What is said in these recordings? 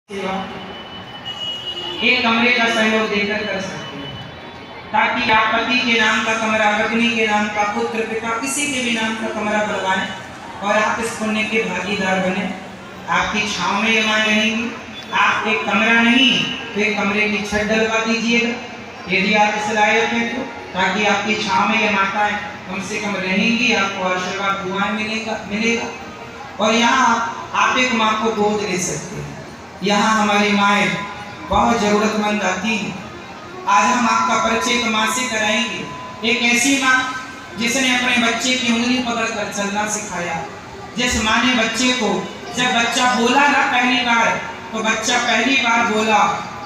सेवा एक कमरे का सहयोग देकर कर सकते हैं, ताकि आप पति के नाम का कमरा, पत्नी के नाम का, पुत्र पिता किसी के भी नाम का कमरा बनवाएं और आप इस पुण्य के भागीदार बने। आपकी छांव में ये मां रहेंगी। आप एक कमरा नहीं तो एक कमरे की छत डलवा दीजिएगा यदि आप इस लायक हैं तो, ताकि आपकी छांव में ये माताएं कम से कम रहेंगी, आपको आशीर्वाद दुआएं मिलेगा। और यहाँ आप एक माँ को गोद ले सकते हैं। यहाँ हमारी माएँ बहुत जरूरतमंद आती हैं। आज हम आपका परिचय एक माँ से कराएंगे, एक ऐसी माँ जिसने अपने बच्चे की उंगली पकड़कर चलना सिखाया। जिस माँ ने बच्चे को, जब बच्चा बोला ना पहली बार, तो बच्चा पहली बार बोला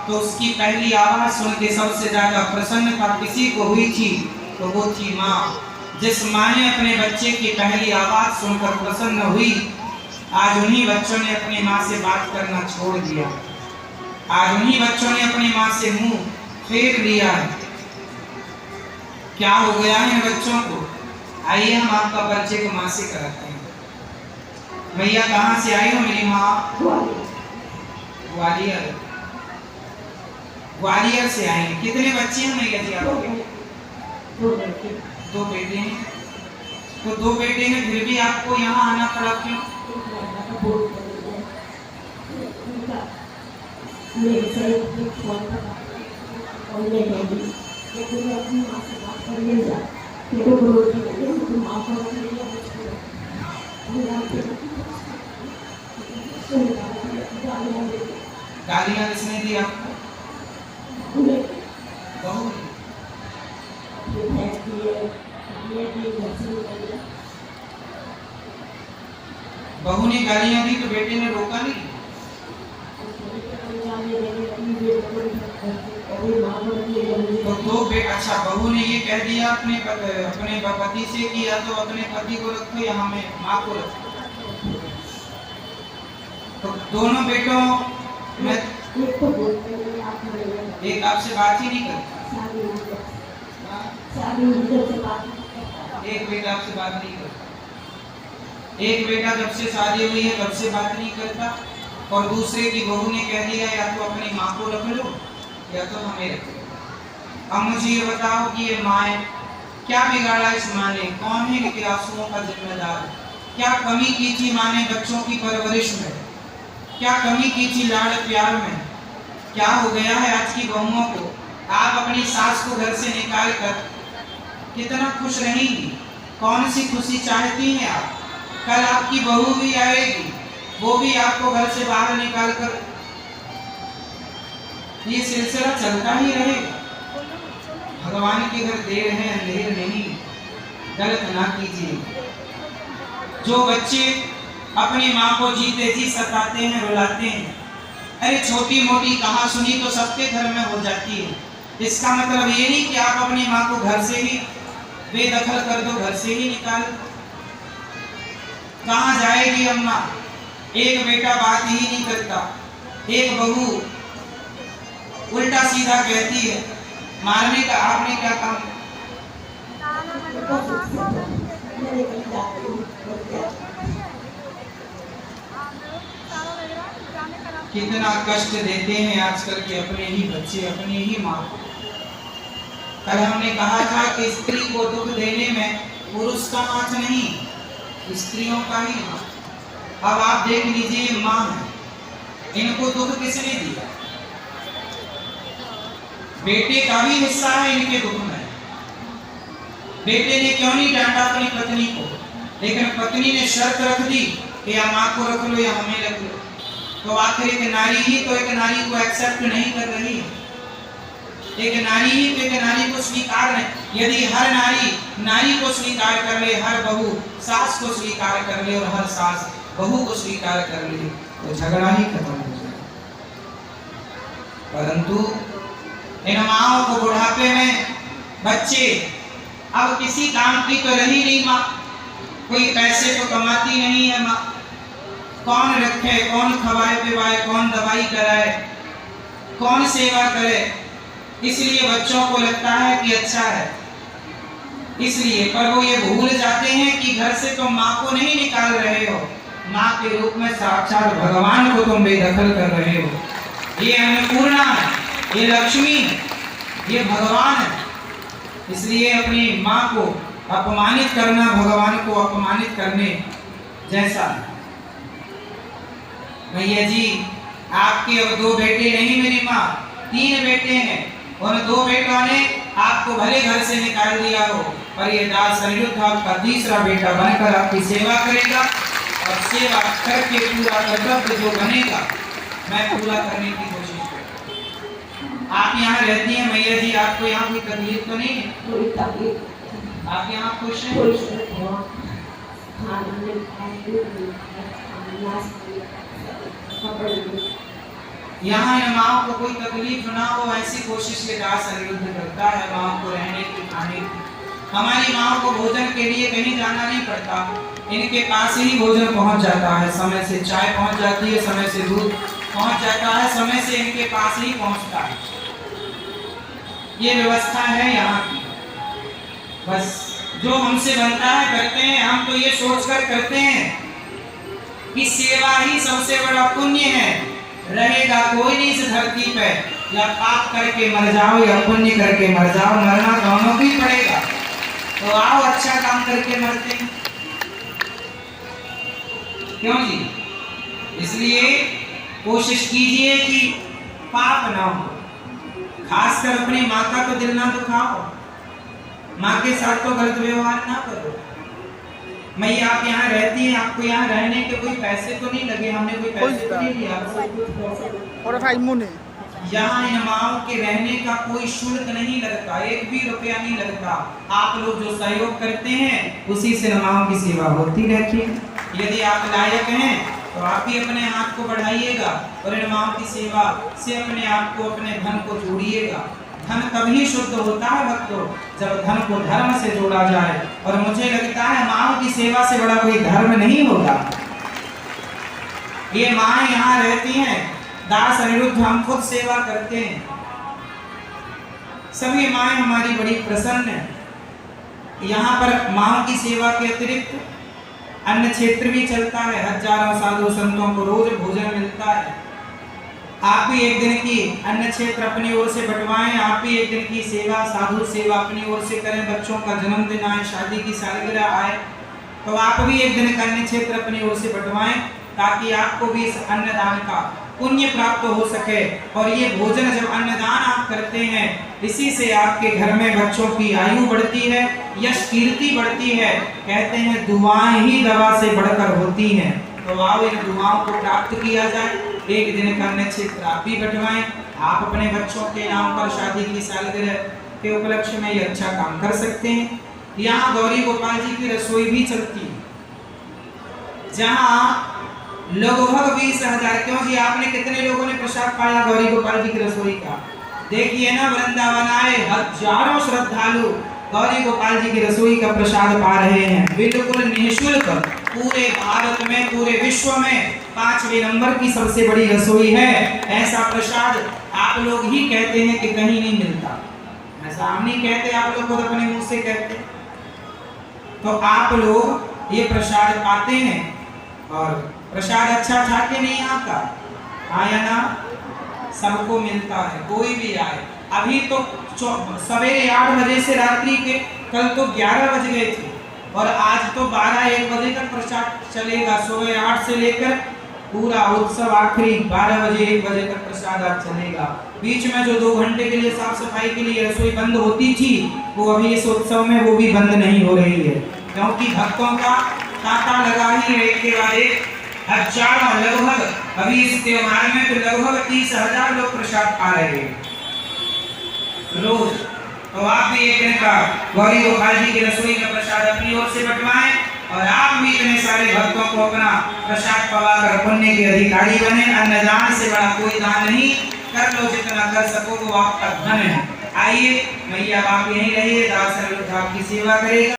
तो उसकी पहली आवाज सुन के सबसे ज्यादा प्रसन्नता किसी को हुई थी तो वो थी माँ। जिस माँ ने अपने बच्चे की पहली आवाज सुनकर प्रसन्न हुई, आज उन्हीं बच्चों ने अपनी माँ से बात करना छोड़ दिया। आज उन्हीं बच्चों ने अपनी माँ से मुंह फेर लिया है। क्या हो गया है इन बच्चों को? आइए हम आपका परिचय को माँ से कराते हैं। भैया कहाँ से आई हो मेरी माँ? ग्वालियर। ग्वालियर से आई हैं। कितने बच्चे हैं भैया जी आपके? दो बेटे हैं। तो दो बेटे हैं फिर भी आपको यहाँ आना पड़ा क्यों? गालियाँ किसने दी आपको? बहू ने। बहू ने गालियाँ दी तो बेटे ने रोका नहीं? तो अच्छा, बहू ने ये कह दिया अपने पति से कि या तो अपने पति को रखो या हमें माँ को रखो। तो दोनों बेटों में एक आपसे बात ही नहीं करता, एक बेटा आपसे बात नहीं करता, एक बेटा जब से शादी हुई है तब से बात नहीं करता, और दूसरे की बहू ने कह दिया या तो अपनी माँ को रख लो या तो हमें रख लो। अब मुझे ये बताओ कि ये माँ क्या बिगाड़ा इस माँ ने? कौन है इनके आंसुओं का जिम्मेदार? क्या कमी की थी माँ ने बच्चों की परवरिश में? क्या कमी की थी लाड़ प्यार में? क्या हो गया है आज की बहुओं को? आप अपनी सास को घर से निकाल कर कितना खुश रहेंगी? कौन सी खुशी चाहती हैं आप? कल आपकी बहू भी आएगी, वो भी आपको घर से बाहर निकाल कर, ये सिलसिला चलता ही रहेगा। भगवान के घर देर है अंधेर नहीं, गलत ना कीजिए। जो बच्चे अपनी माँ को जीते जी सताते हैं, रुलाते हैं, अरे छोटी मोटी कहाँ सुनी तो सबके घर में हो जाती है। इसका मतलब ये नहीं कि आप अपनी माँ को घर से ही बेदखल कर दो, घर से ही निकाल। कहाँ जाएगी अम्मा? एक बेटा बात ही नहीं करता, एक बहू उल्टा सीधा कहती है। मारने का आपने क्या काम? कितना कष्ट देते हैं आजकल के अपने ही बच्चे, अपनी ही माँ। कल हमने कहा था कि स्त्री को दुख देने में पुरुष का हाथ नहीं, स्त्रियों का ही हाथ। अब आप देख लीजिए, माँ है, इनको दुख किसने दिया? बेटे का भी हिस्सा है इनके दुख में। बेटे ने क्यों नहीं डांटा अपनी पत्नी को, लेकिन पत्नी ने शर्त रख दी कि या माँ को रख लो या हमें रख लो। तो आखिर एक नारी ही तो एक नारी को एक्सेप्ट नहीं कर रही है। एक नारी ही तो एक नारी को स्वीकार नहीं। यदि हर नारी को स्वीकार कर ले, हर बहू सास को स्वीकार कर ले और हर सास बहू को स्वीकार कर ले, तो झगड़ा ही खत्म हो जाए। परंतु इन माओं को बुढ़ापे में बच्चे अब किसी काम की तो रही नहीं माँ, कोई पैसे तो कमाती नहीं है माँ। कौन रखे, कौन खवाए पिवाए, कौन दवाई कराए, कौन सेवा करे? इसलिए बच्चों को लगता है कि अच्छा है, इसलिए। पर वो ये भूल जाते हैं कि घर से तो माँ को नहीं निकाल रहे हो, माँ के रूप में साक्षात भगवान को तुम बेदखल कर रहे हो। ये अन्नपूर्णा है, ये लक्ष्मी है, ये भगवान है। इसलिए अपनी माँ को अपमानित करना भगवान को अपमानित करने जैसा है। भैया जी, आपके अब 2 बेटे नहीं मेरी माँ, 3 बेटे हैं। उन 2 बेटों ने आपको भले घर से निकाल दिया हो, पर ये दास अनिरुद्ध आपका तीसरा बेटा बनकर आपकी सेवा करेगा, और सेवा करके पूरा कर्तव्य जो बनेगा मैं पूरा करने की कोशिश करूँगा। आप यहाँ रहती हैं मैया जी, आपको यहाँ कोई तकलीफ तो नहीं है? कोई तकलीफ, आप यहाँ खुश हैं? यहाँ इन माओ को कोई तकलीफ ना हो ऐसी कोशिश के दास अनिरुद्ध करता है माओ को रहने की, खाने की। हमारी माओ को भोजन के लिए कहीं जाना नहीं पड़ता, इनके पास ही भोजन पहुंच जाता है। समय से चाय पहुंच जाती है, समय से दूध पहुंच जाता है, समय से इनके पास ही पहुंचता है। ये व्यवस्था है यहाँ की। बस जो हमसे बनता है करते हैं। हम तो ये सोचकर करते हैं कि सेवा ही सबसे बड़ा पुण्य है। रहेगा कोई नहीं इस धरती पे, या पाप करके मर जाओ या पुण्य करके मर जाओ, मरना दोनों भी पड़ेगा। तो आओ अच्छा काम करके मरते हैं, क्यों जी? इसलिए कोशिश कीजिए कि पाप ना हो। खासकर अपनी माँ का तो दिल ना दुखाओ, माँ के साथ तो गलत व्यवहार ना करो। मैया आप यहाँ रहती हैं, आपको यहाँ रहने के कोई पैसे तो नहीं लगे, हमने कोई पैसे तो नहीं दिया। यहाँ इन माओं के रहने का कोई शुल्क नहीं लगता, 1 भी रुपया नहीं लगता। आप लोग जो सहयोग करते हैं उसी से माओं की सेवा होती रहती है। यदि आप लायक हैं तो आप भी अपने हाथ को बढ़ाइएगा और इन माओं की सेवा से अपने आप को, अपने धन को जोड़िएगा। धन तभी शुद्ध होता है भक्तों जब धन को धर्म से जोड़ा जाए, और मुझे लगता है माओं की सेवा से बड़ा कोई धर्म नहीं होगा। ये माँ यहाँ रहती हैं, दास अनिरुद्ध हम खुद सेवा करते हैं। सभी माएँ हमारी बड़ी प्रसन्न हैं। यहाँ पर माँ की सेवा के अतिरिक्त अन्य क्षेत्र भी चलता है। हजारों साधु संतों को रोज भोजन मिलता है। आप भी एक दिन की अन्य क्षेत्र अपनी ओर से बंटवाएं। आप भी एक दिन की सेवा, साधु सेवा अपनी ओर से करें। बच्चों का जन्मदिन आए, शादी की सालगिरह आए, तो आप भी एक दिन का अन्य क्षेत्र अपनी ओर से बंटवाएं, ताकि आपको भी इस अन्नदान का पुण्य प्राप्त हो सके। और ये भोजन जब अन्नदान आप करते हैं, इसी से आपके घर में बच्चों की आयु बढ़ती है, यश कीर्ति बढ़ती है। कहते हैं दुआएं ही दवा से बढ़कर होती हैं। तो आओ इन दुआओं को प्राप्त किया जाए। एक दिन का अन्य क्षेत्र आप भी बंटवाएं। आप अपने बच्चों के नाम पर शादी की सालगिरह के उपलक्ष्य में ये अच्छा काम कर सकते हैं। यहाँ गौरी गोपाल जी की रसोई भी चलती है, जहाँ लगभग 20,000, क्यों जी आपने कितने लोगों ने प्रसाद पाया गौरी गोपाल जी की रसोई का? देखिए ना, वृंदावन आए हजारों श्रद्धालु गौरी गोपाल जी की रसोई का प्रसाद पा रहे हैं, बिल्कुल निःशुल्क। पूरे भारत में, पूरे विश्व में 5वें नंबर की सबसे बड़ी रसोई है। ऐसा प्रसाद आप लोग ही कहते हैं कि कहीं नहीं मिलता। ऐसा हम नहीं कहते, आप लोग खुद अपने मुंह से कहते। तो आप लोग ये प्रसाद पाते हैं, और प्रसाद अच्छा था कि नहीं आता? आया ना? सबको मिलता है, कोई भी आए। अभी तो सवेरे 8 बजे से रात्रि के, कल तो 11 बज गए थे, और आज तो 12-1 बजे तक प्रसाद चलेगा। सुबह 8 से लेकर पूरा उत्सव आखिरी 12 बजे 1 बजे तक प्रसाद आज चलेगा। बीच में जो 2 घंटे के लिए साफ सफाई के लिए रसोई बंद होती थी, वो अभी इस उत्सव में वो भी बंद नहीं हो रही है, क्योंकि भक्तों का तांता लगा ही है। एक के बाद एक हजारों, लगभग अभी इस त्योहार में तो लगभग 30,000 लोग प्रसाद पा रहे हैं रोज। तो आप भी एक दिन का गौरी गोपाल जी की रसोई का प्रसाद अपनी ओर से बंटवाएं, और आप भी इतने सारे भक्तों को अपना प्रसाद पवाकर पुण्य के अधिकारी बने। अन्नदान से बड़ा कोई दान नहीं, कर लो जितना कर सको, वो आपका धन है। आइए मैया आप यहीं रहिए, दास अनिरुद्ध आपकी सेवा करेगा।